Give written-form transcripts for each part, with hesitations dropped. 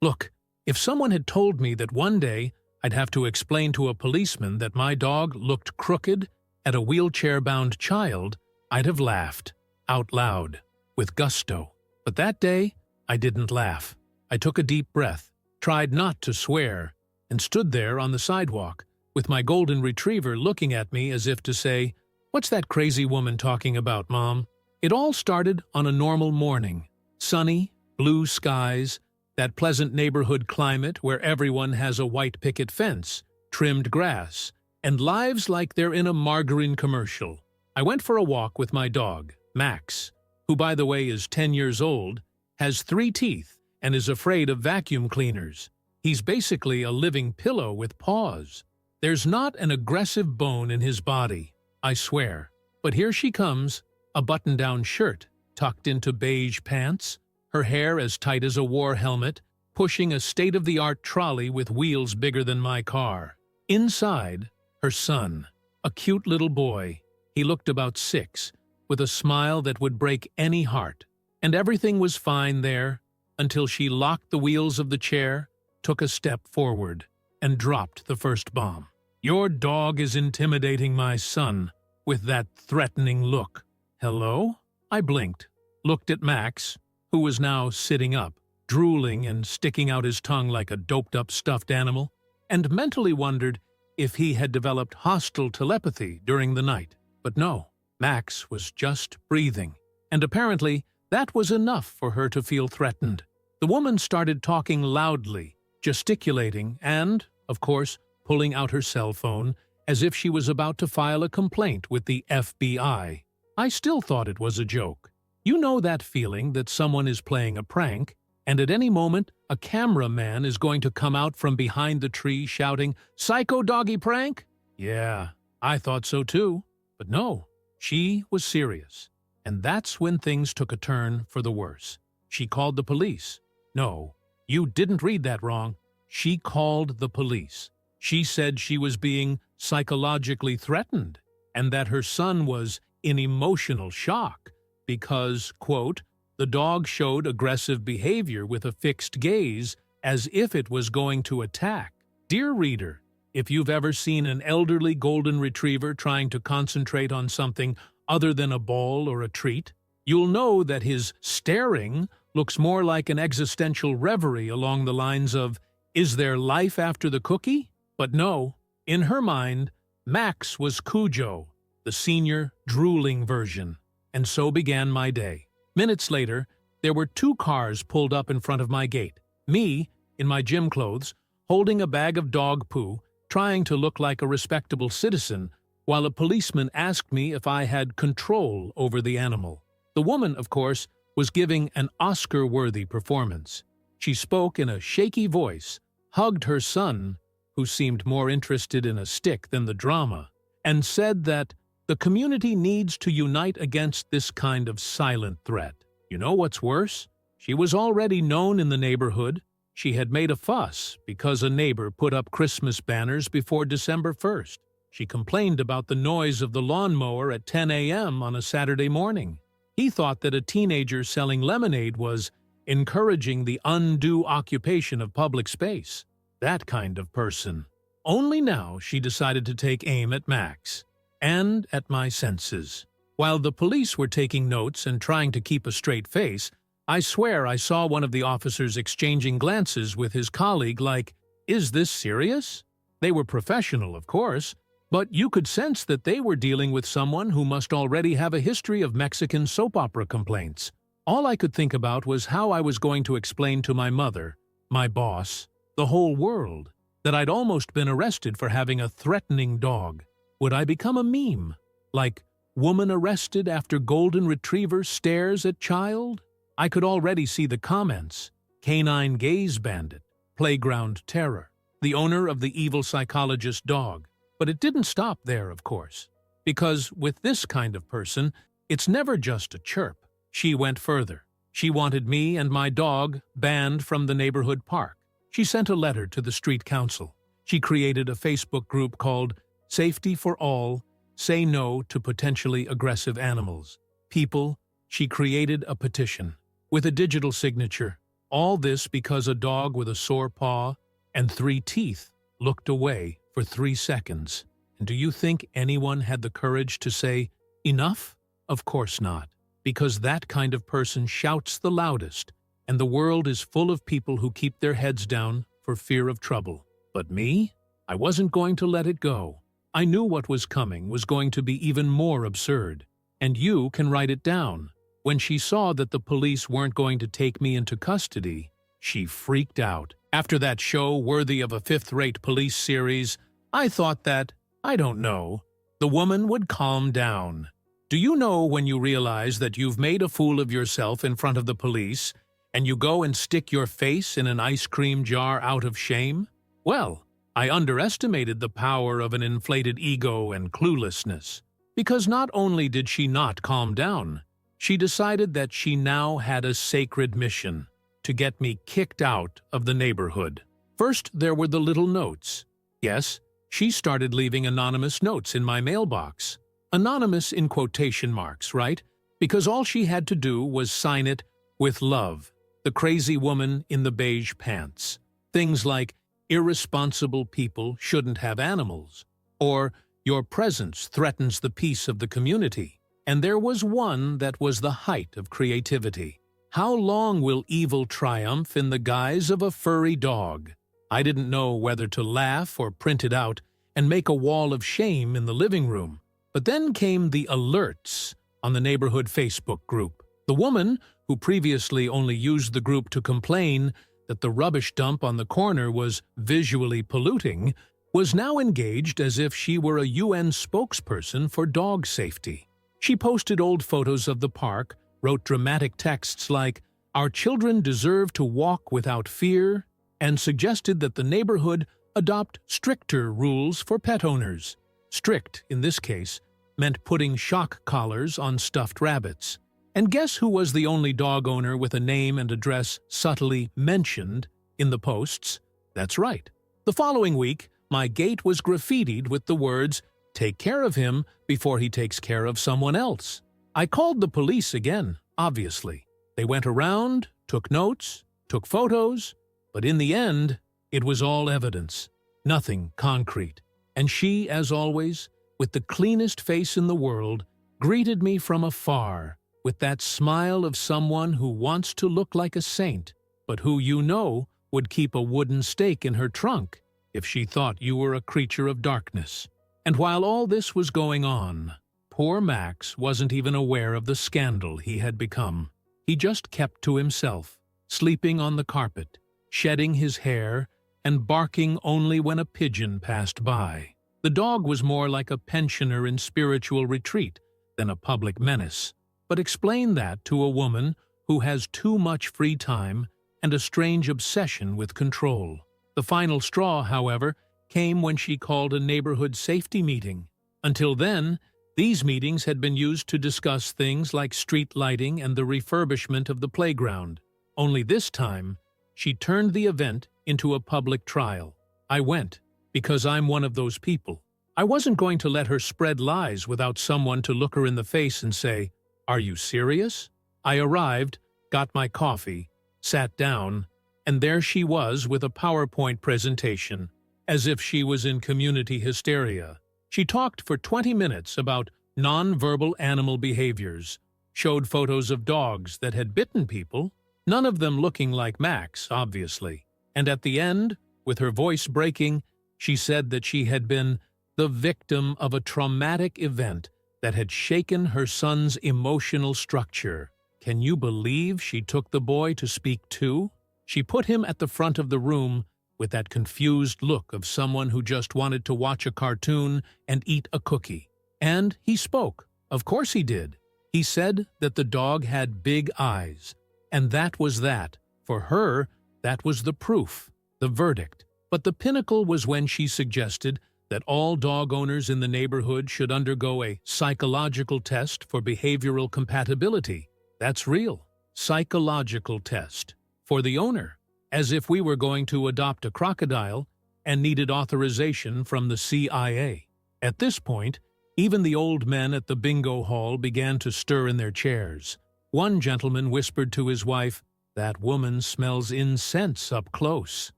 Look, if someone had told me that one day I'd have to explain to a policeman that my dog looked crooked at a wheelchair-bound child, I'd have laughed, out loud, with gusto. But that day, I didn't laugh. I took a deep breath, tried not to swear, and stood there on the sidewalk, with my golden retriever looking at me as if to say, "What's that crazy woman talking about, Mom?" It all started on a normal morning. Sunny, blue skies, that pleasant neighborhood climate where everyone has a white picket fence, trimmed grass, and lives like they're in a margarine commercial. I went for a walk with my dog, Max, who by the way is 10 years old, has 3 teeth, and is afraid of vacuum cleaners. He's basically a living pillow with paws. There's not an aggressive bone in his body, I swear. But here she comes, a button-down shirt, tucked into beige pants, her hair as tight as a war helmet, pushing a state-of-the-art trolley with wheels bigger than my car. Inside, her son, a cute little boy. He looked about 6, with a smile that would break any heart. And everything was fine there, until she locked the wheels of the chair, took a step forward, and dropped the first bomb. "Your dog is intimidating my son," with that threatening look. Hello? I blinked, looked at Max, who was now sitting up, drooling and sticking out his tongue like a doped-up stuffed animal, and mentally wondered if he had developed hostile telepathy during the night. But no, Max was just breathing, and apparently that was enough for her to feel threatened. The woman started talking loudly, gesticulating and, of course, pulling out her cell phone as if she was about to file a complaint with the FBI. I still thought it was a joke. You know that feeling that someone is playing a prank, and at any moment a cameraman is going to come out from behind the tree shouting, "Psycho doggy prank?" Yeah, I thought so too. But no, she was serious. And that's when things took a turn for the worse. She called the police. No, you didn't read that wrong. She called the police. She said she was being psychologically threatened and that her son was in emotional shock because, quote, "the dog showed aggressive behavior with a fixed gaze as if it was going to attack." Dear reader, if you've ever seen an elderly golden retriever trying to concentrate on something other than a ball or a treat, you'll know that his staring looks more like an existential reverie along the lines of, "Is there life after the cookie?" But no, in her mind, Max was Cujo, the senior, drooling version. And so began my day. Minutes later, there were 2 cars pulled up in front of my gate. Me, in my gym clothes, holding a bag of dog poo, trying to look like a respectable citizen, while a policeman asked me if I had control over the animal. The woman, of course, was giving an Oscar-worthy performance. She spoke in a shaky voice, hugged her son, who seemed more interested in a stick than the drama, and said that the community needs to unite against this kind of silent threat. You know what's worse? She was already known in the neighborhood. She had made a fuss because a neighbor put up Christmas banners before December 1st. She complained about the noise of the lawnmower at 10 a.m. on a Saturday morning. He thought that a teenager selling lemonade was encouraging the undue occupation of public space. That kind of person. Only now she decided to take aim at Max, and at my senses. While the police were taking notes and trying to keep a straight face, I swear I saw one of the officers exchanging glances with his colleague like, "Is this serious?" They were professional, of course, but you could sense that they were dealing with someone who must already have a history of Mexican soap opera complaints. All I could think about was how I was going to explain to my mother, my boss, the whole world, that I'd almost been arrested for having a threatening dog. Would I become a meme? Like, woman arrested after golden retriever stares at child? I could already see the comments. Canine gaze bandit, playground terror, the owner of the evil psychologist dog. But it didn't stop there, of course. Because with this kind of person, it's never just a chirp. She went further. She wanted me and my dog banned from the neighborhood park. She sent a letter to the street council. She created a Facebook group called Safety for All, Say No to Potentially Aggressive Animals. People, she created a petition with a digital signature. All this because a dog with a sore paw and 3 teeth looked away for 3 seconds. And do you think anyone had the courage to say, "Enough"? Of course not, because that kind of person shouts the loudest, and the world is full of people who keep their heads down for fear of trouble. But me? I wasn't going to let it go. I knew what was coming was going to be even more absurd, and you can write it down. When she saw that the police weren't going to take me into custody, she freaked out. After that show worthy of a fifth-rate police series, I thought that, I don't know, the woman would calm down. Do you know when you realize that you've made a fool of yourself in front of the police, and you go and stick your face in an ice cream jar out of shame? Well, I underestimated the power of an inflated ego and cluelessness, because not only did she not calm down, she decided that she now had a sacred mission, to get me kicked out of the neighborhood. First, there were the little notes. Yes, she started leaving anonymous notes in my mailbox. Anonymous in quotation marks, right? Because all she had to do was sign it with love, the crazy woman in the beige pants. Things like, irresponsible people shouldn't have animals, or your presence threatens the peace of the community. And there was one that was the height of creativity. How long will evil triumph in the guise of a furry dog? I didn't know whether to laugh or print it out and make a wall of shame in the living room. But then came the alerts on the neighborhood Facebook group. The woman, who previously only used the group to complain that the rubbish dump on the corner was visually polluting, was now engaged as if she were a UN spokesperson for dog safety. She posted old photos of the park, wrote dramatic texts like, "Our children deserve to walk without fear," and suggested that the neighborhood adopt stricter rules for pet owners. Strict, in this case, meant putting shock collars on stuffed rabbits. And guess who was the only dog owner with a name and address subtly mentioned in the posts? That's right. The following week, my gate was graffitied with the words, "Take care of him before he takes care of someone else." I called the police again, obviously. They went around, took notes, took photos, but in the end, it was all evidence, nothing concrete. And she, as always, with the cleanest face in the world, greeted me from afar, with that smile of someone who wants to look like a saint, but who you know would keep a wooden stake in her trunk if she thought you were a creature of darkness. And while all this was going on, poor Max wasn't even aware of the scandal he had become. He just kept to himself, sleeping on the carpet, shedding his hair, and barking only when a pigeon passed by. The dog was more like a pensioner in spiritual retreat than a public menace. But explain that to a woman who has too much free time and a strange obsession with control. The final straw, however, came when she called a neighborhood safety meeting. Until then, these meetings had been used to discuss things like street lighting and the refurbishment of the playground. Only this time, she turned the event into a public trial. I went, because I'm one of those people. I wasn't going to let her spread lies without someone to look her in the face and say, "Are you serious?" I arrived, got my coffee, sat down, and there she was with a PowerPoint presentation, as if she was in community hysteria. She talked for 20 minutes about non-verbal animal behaviors, showed photos of dogs that had bitten people, none of them looking like Max, obviously. And at the end, with her voice breaking, she said that she had been the victim of a traumatic event that had shaken her son's emotional structure. Can you believe she took the boy to speak to? She put him at the front of the room with that confused look of someone who just wanted to watch a cartoon and eat a cookie. And he spoke. Of course he did. He said that the dog had big eyes. And that was that. For her, that was the proof, the verdict. But the pinnacle was when she suggested that all dog owners in the neighborhood should undergo a psychological test for behavioral compatibility. That's real. Psychological test. For the owner. As if we were going to adopt a crocodile and needed authorization from the CIA. At this point, even the old men at the bingo hall began to stir in their chairs. One gentleman whispered to his wife, That woman smells incense up close.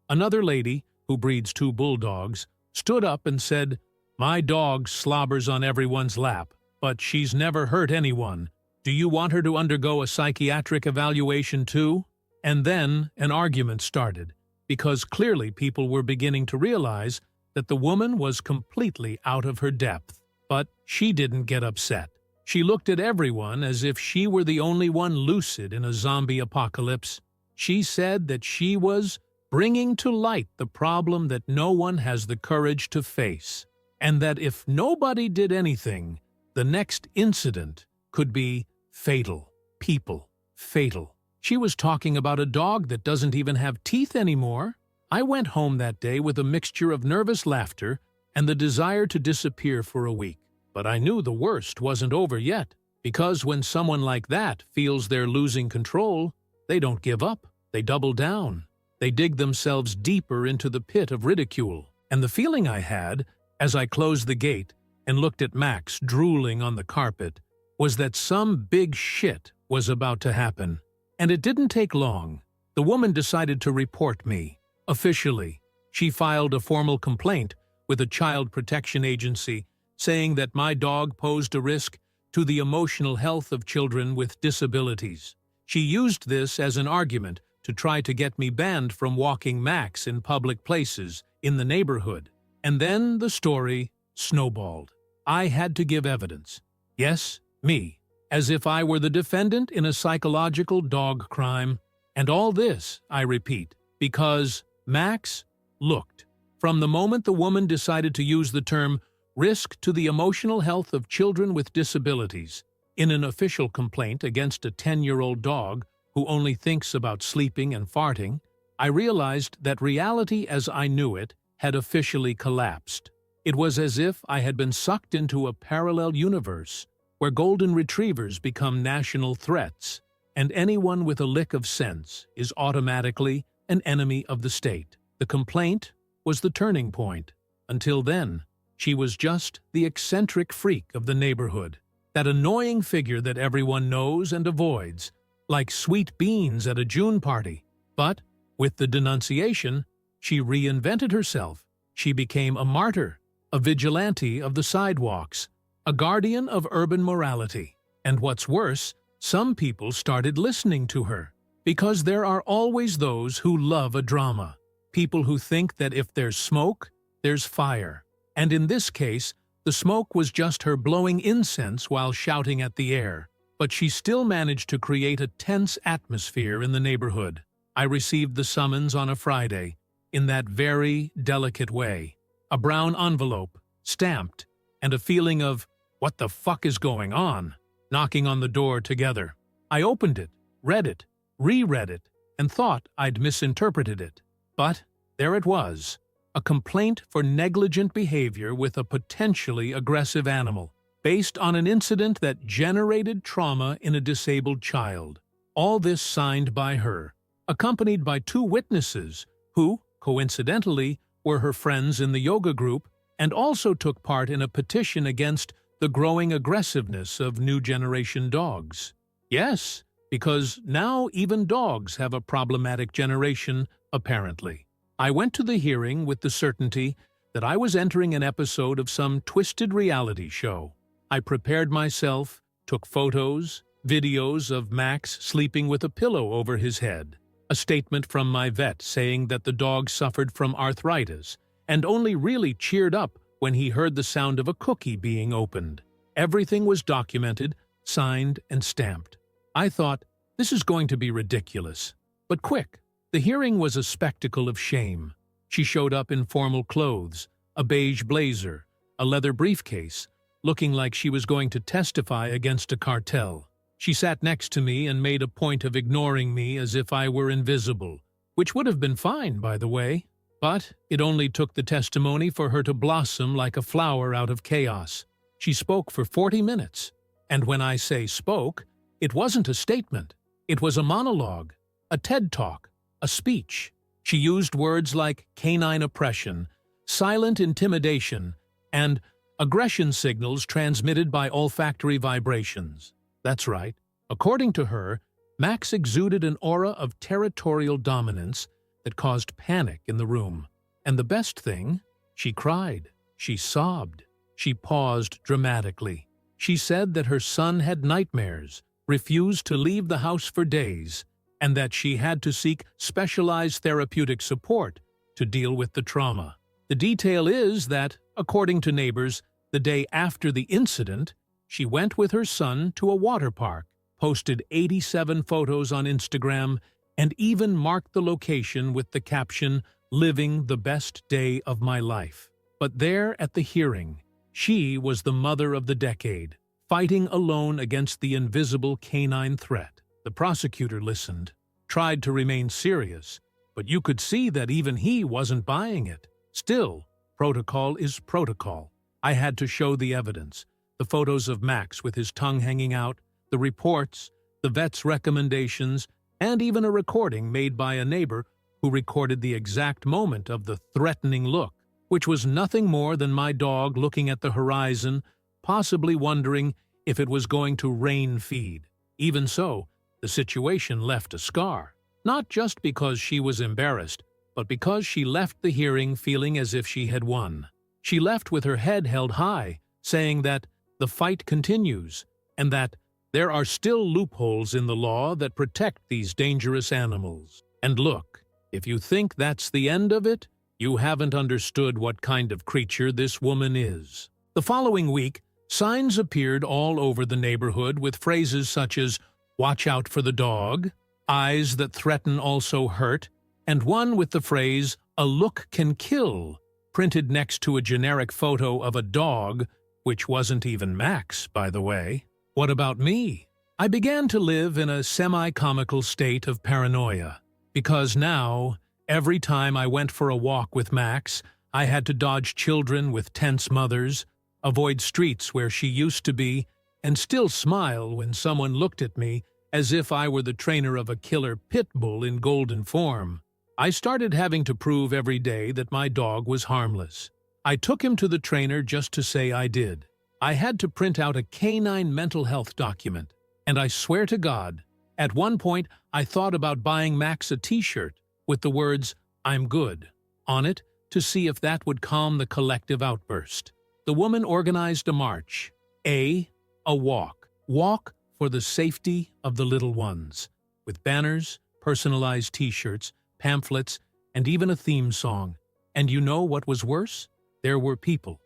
Another lady, who breeds 2 bulldogs, stood up and said, "My dog slobbers on everyone's lap, but she's never hurt anyone. Do you want her to undergo a psychiatric evaluation too?" And then an argument started, because clearly people were beginning to realize that the woman was completely out of her depth. But she didn't get upset. She looked at everyone as if she were the only one lucid in a zombie apocalypse. She said that she was bringing to light the problem that no one has the courage to face, and that if nobody did anything, the next incident could be fatal. People, fatal. She was talking about a dog that doesn't even have teeth anymore. I went home that day with a mixture of nervous laughter and the desire to disappear for a week. But I knew the worst wasn't over yet, because when someone like that feels they're losing control, they don't give up. They double down. They dig themselves deeper into the pit of ridicule. And the feeling I had, as I closed the gate and looked at Max drooling on the carpet, was that some big shit was about to happen. And it didn't take long. The woman decided to report me. Officially, she filed a formal complaint with a child protection agency saying that my dog posed a risk to the emotional health of children with disabilities. She used this as an argument to try to get me banned from walking Max in public places in the neighborhood. And then the story snowballed. I had to give evidence. Yes, me, as if I were the defendant in a psychological dog crime. And all this, I repeat, because Max looked. From the moment the woman decided to use the term risk to the emotional health of children with disabilities in an official complaint against a 10-year-old dog who only thinks about sleeping and farting, I realized that reality as I knew it had officially collapsed. It was as if I had been sucked into a parallel universe where golden retrievers become national threats, and anyone with a lick of sense is automatically an enemy of the state. The complaint was the turning point. Until then, she was just the eccentric freak of the neighborhood, that annoying figure that everyone knows and avoids, like sweet beans at a June party. But, with the denunciation, she reinvented herself. She became a martyr, a vigilante of the sidewalks, a guardian of urban morality. And what's worse, some people started listening to her. Because there are always those who love a drama. People who think that if there's smoke, there's fire. And in this case, the smoke was just her blowing incense while shouting at the air. But she still managed to create a tense atmosphere in the neighborhood. I received the summons on a Friday, in that very delicate way. A brown envelope, stamped, and a feeling of, what the fuck is going on, knocking on the door together. I opened it, read it, reread it, and thought I'd misinterpreted it. But there it was. A complaint for negligent behavior with a potentially aggressive animal, based on an incident that generated trauma in a disabled child. All this signed by her, accompanied by 2 witnesses who, coincidentally, were her friends in the yoga group and also took part in a petition against the growing aggressiveness of new generation dogs. Yes, because now even dogs have a problematic generation, apparently. I went to the hearing with the certainty that I was entering an episode of some twisted reality show. I prepared myself, took photos, videos of Max sleeping with a pillow over his head, a statement from my vet saying that the dog suffered from arthritis and only really cheered up when he heard the sound of a cookie being opened. Everything was documented, signed, and stamped. I thought, this is going to be ridiculous. But quick. The hearing was a spectacle of shame. She showed up in formal clothes, a beige blazer, a leather briefcase, looking like she was going to testify against a cartel. She sat next to me and made a point of ignoring me as if I were invisible, which would have been fine, by the way. But it only took the testimony for her to blossom like a flower out of chaos. She spoke for 40 minutes. And when I say spoke, it wasn't a statement. It was a monologue, a TED Talk. A speech. She used words like canine oppression, silent intimidation, and aggression signals transmitted by olfactory vibrations. That's right. According to her, Max exuded an aura of territorial dominance that caused panic in the room. And the best thing, she cried, she sobbed, she paused dramatically. She said that her son had nightmares, refused to leave the house for days, and that she had to seek specialized therapeutic support to deal with the trauma. The detail is that, according to neighbors, the day after the incident, she went with her son to a water park, posted 87 photos on Instagram, and even marked the location with the caption, "Living the best day of my life." But there at the hearing, she was the mother of the decade, fighting alone against the invisible canine threat. The prosecutor listened, tried to remain serious, but you could see that even he wasn't buying it. Still, protocol is protocol. I had to show the evidence, the photos of Max with his tongue hanging out, the reports, the vet's recommendations, and even a recording made by a neighbor who recorded the exact moment of the threatening look, which was nothing more than my dog looking at the horizon, possibly wondering if it was going to rain feed. Even so, the situation left a scar, not just because she was embarrassed, but because she left the hearing feeling as if she had won. She left with her head held high, saying that the fight continues, and that there are still loopholes in the law that protect these dangerous animals. And look, if you think that's the end of it, you haven't understood what kind of creature this woman is. The following week, signs appeared all over the neighborhood with phrases such as, "Watch out for the dog," "Eyes that threaten also hurt," and one with the phrase, "A look can kill," printed next to a generic photo of a dog, which wasn't even Max, by the way. What about me? I began to live in a semi-comical state of paranoia, because now, every time I went for a walk with Max, I had to dodge children with tense mothers, avoid streets where she used to be, and still smile when someone looked at me as if I were the trainer of a killer pit bull in golden form. I started having to prove every day that my dog was harmless. I took him to the trainer just to say I did. I had to print out a canine mental health document, and I swear to God, at one point I thought about buying Max a t-shirt with the words, "I'm good," on it to see if that would calm the collective outburst. The woman organized a march, a walk. Walk for the safety of the little ones, with banners, personalized t-shirts, pamphlets, and even a theme song. And you know what was worse? There were people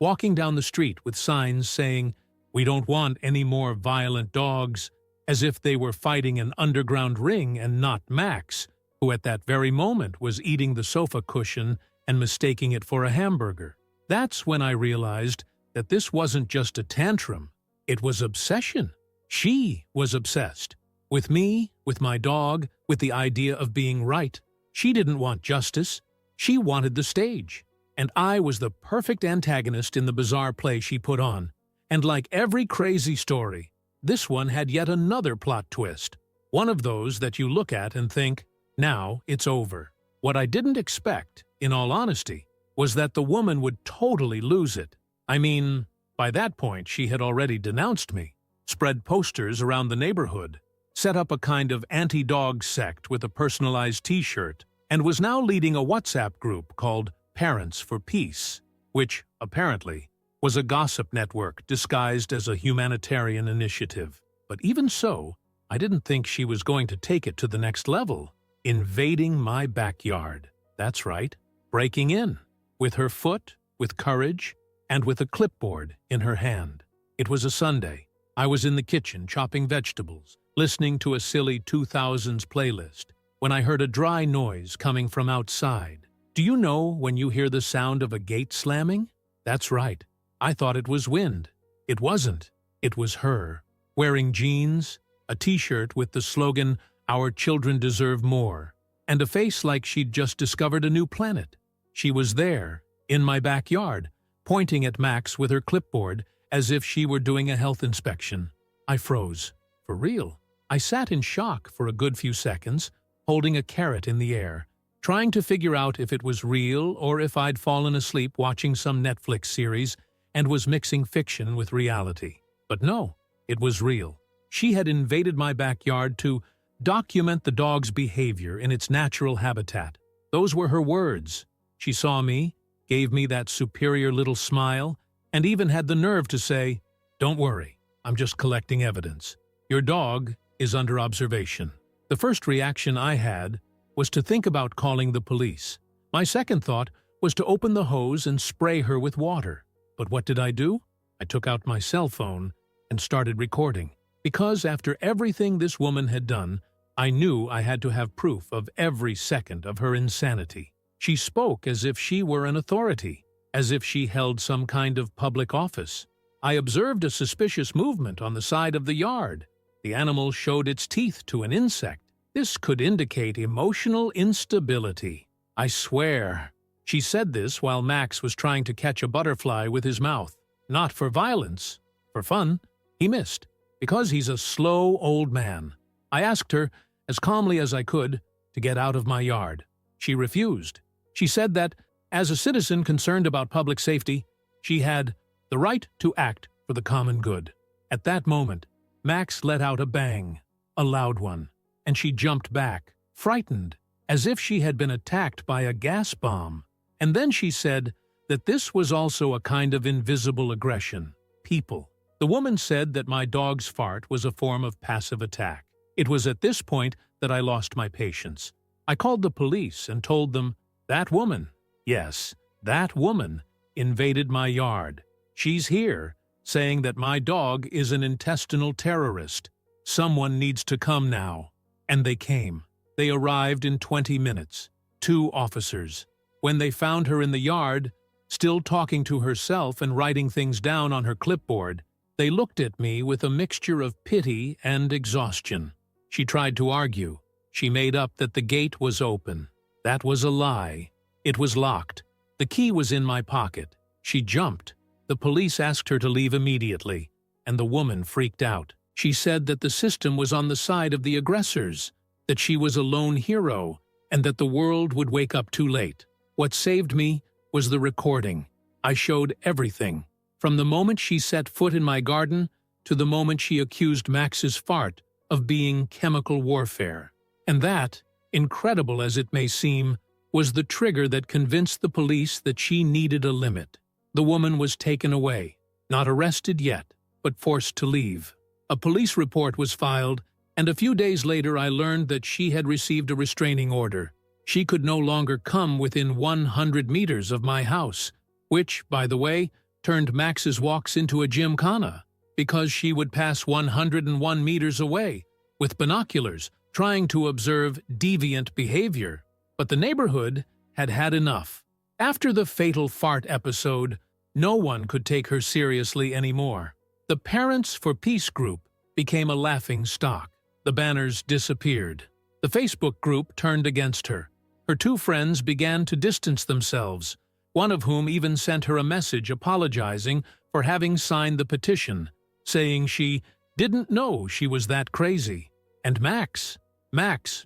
walking down the street with signs saying, "We don't want any more violent dogs," as if they were fighting an underground ring and not Max, who at that very moment was eating the sofa cushion and mistaking it for a hamburger. That's when I realized that this wasn't just a tantrum, it was obsession. She was obsessed. With me, with my dog, with the idea of being right. She didn't want justice. She wanted the stage. And I was the perfect antagonist in the bizarre play she put on. And like every crazy story, this one had yet another plot twist. One of those that you look at and think, now it's over. What I didn't expect, in all honesty, was that the woman would totally lose it. I mean, by that point she had already denounced me, spread posters around the neighborhood, set up a kind of anti-dog sect with a personalized t-shirt, and was now leading a WhatsApp group called Parents for Peace, which, apparently, was a gossip network disguised as a humanitarian initiative. But even so, I didn't think she was going to take it to the next level, invading my backyard. That's right, breaking in, with her foot, with courage, and with a clipboard in her hand. It was a Sunday. I was in the kitchen chopping vegetables, listening to a silly 2000s playlist, when I heard a dry noise coming from outside. Do you know when you hear the sound of a gate slamming? That's right. I thought it was wind. It wasn't. It was her, wearing jeans, a t-shirt with the slogan, "Our children deserve more," and a face like she'd just discovered a new planet. She was there, in my backyard, pointing at Max with her clipboard as if she were doing a health inspection. I froze. For real. I sat in shock for a good few seconds, holding a carrot in the air, trying to figure out if it was real or if I'd fallen asleep watching some Netflix series and was mixing fiction with reality. But no, it was real. She had invaded my backyard to document the dog's behavior in its natural habitat. Those were her words. She saw me, gave me that superior little smile, and even had the nerve to say, "Don't worry, I'm just collecting evidence. Your dog is under observation." The first reaction I had was to think about calling the police. My second thought was to open the hose and spray her with water. But what did I do? I took out my cell phone and started recording. Because after everything this woman had done, I knew I had to have proof of every second of her insanity. She spoke as if she were an authority, as if she held some kind of public office. I observed a suspicious movement on the side of the yard. The animal showed its teeth to an insect. This could indicate emotional instability. I swear. She said this while Max was trying to catch a butterfly with his mouth. Not for violence, for fun. He missed, because he's a slow old man. I asked her, as calmly as I could, to get out of my yard. She refused. She said that, as a citizen concerned about public safety, she had the right to act for the common good. At that moment, Max let out a bang, a loud one, and she jumped back, frightened, as if she had been attacked by a gas bomb. And then she said that this was also a kind of invisible aggression, people. The woman said that my dog's fart was a form of passive attack. It was at this point that I lost my patience. I called the police and told them, that woman, yes, that woman, invaded my yard. She's here, saying that my dog is an intestinal terrorist. Someone needs to come now. And they came. They arrived in 20 minutes. 2 officers. When they found her in the yard, still talking to herself and writing things down on her clipboard, they looked at me with a mixture of pity and exhaustion. She tried to argue. She made up that the gate was open. That was a lie. It was locked. The key was in my pocket. She jumped. The police asked her to leave immediately, and the woman freaked out. She said that the system was on the side of the aggressors, that she was a lone hero, and that the world would wake up too late. What saved me was the recording. I showed everything, from the moment she set foot in my garden to the moment she accused Max's fart of being chemical warfare. And that, incredible as it may seem, was the trigger that convinced the police that she needed a limit. The woman was taken away, not arrested yet, but forced to leave. A police report was filed, and a few days later I learned that she had received a restraining order. She could no longer come within 100 meters of my house, which, by the way, turned Max's walks into a gymkhana, because she would pass 101 meters away, with binoculars, trying to observe deviant behavior. But the neighborhood had had enough. After the fatal fart episode, no one could take her seriously anymore. The Parents for Peace group became a laughing stock. The banners disappeared. The Facebook group turned against her. Her 2 friends began to distance themselves, one of whom even sent her a message apologizing for having signed the petition, saying she didn't know she was that crazy. And Max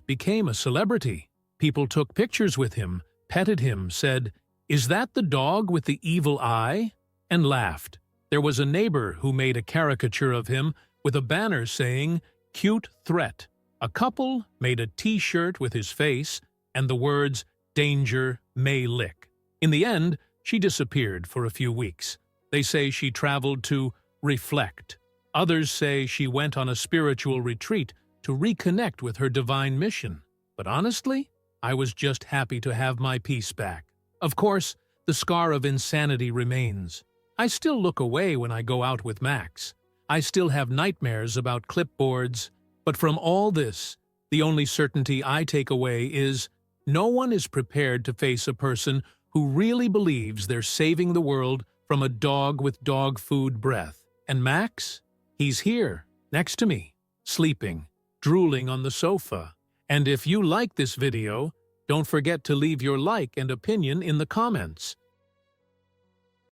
became a celebrity. People took pictures with him, petted him, said, "Is that the dog with the evil eye?" and laughed. There was a neighbor who made a caricature of him with a banner saying, "Cute threat." A couple made a T-shirt with his face and the words, "Danger may lick." In the end, she disappeared for a few weeks. They say she traveled to reflect. Others say she went on a spiritual retreat to reconnect with her divine mission. But honestly, I was just happy to have my peace back. Of course, the scar of insanity remains. I still look away when I go out with Max. I still have nightmares about clipboards. But from all this, the only certainty I take away is no one is prepared to face a person who really believes they're saving the world from a dog with dog food breath. And Max? He's here, next to me, sleeping, drooling on the sofa. And if you like this video, don't forget to leave your like and opinion in the comments.